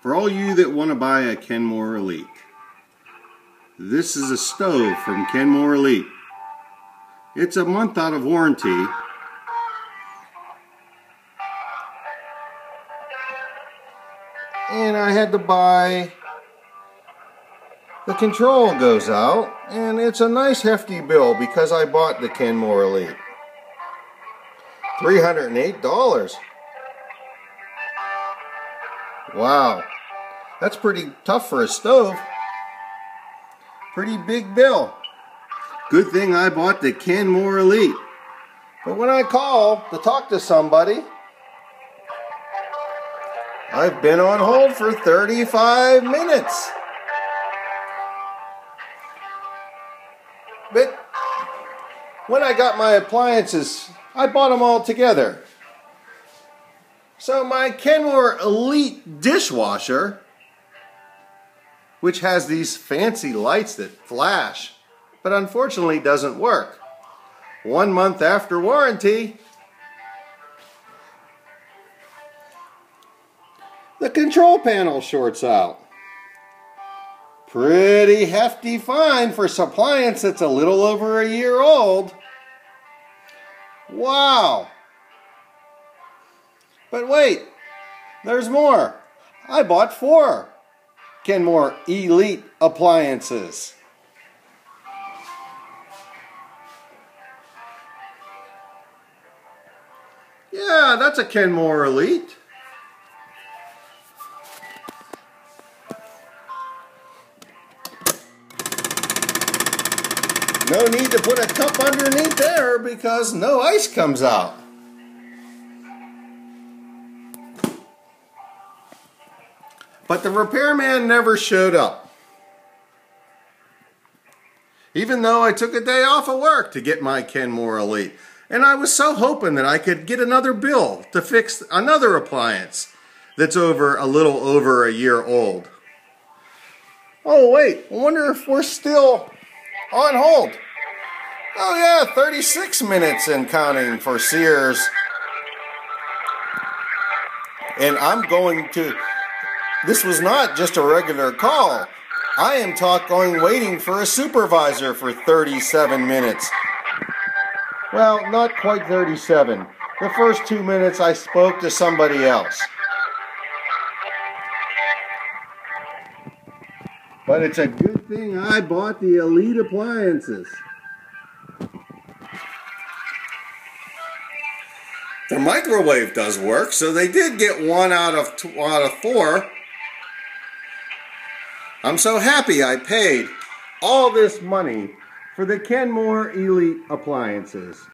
For all you that want to buy a Kenmore Elite, this is a stove from Kenmore Elite. It's a month out of warranty. And I had to buy, the control goes out, and it's a nice hefty bill because I bought the Kenmore Elite. $308. Wow, that's pretty tough for a stove. Pretty big bill. Good thing I bought the Kenmore Elite. But when I call to talk to somebody, I've been on hold for 35 minutes. But when I got my appliances, I bought them all together. So my Kenmore Elite dishwasher, which has these fancy lights that flash, but unfortunately doesn't work. 1 month after warranty, the control panel shorts out. Pretty hefty fine for an appliance that's a little over a year old. Wow. But wait, there's more. I bought 4 Kenmore Elite appliances. Yeah, that's a Kenmore Elite. No need to put a cup underneath there because no ice comes out. But the repairman never showed up. Even though I took a day off of work to get my Kenmore Elite. And I was so hoping that I could get another bill to fix another appliance that's a little over a year old. Oh wait, I wonder if we're still on hold. Oh yeah, 36 minutes and counting for Sears. And I'm going to... This was not just a regular call. I am waiting for a supervisor for 37 minutes. Well, not quite 37. The first 2 minutes I spoke to somebody else. But it's a good thing I bought the Elite appliances. The microwave does work, so they did get 1 out of 4. I'm so happy I paid all this money for the Kenmore Elite appliances.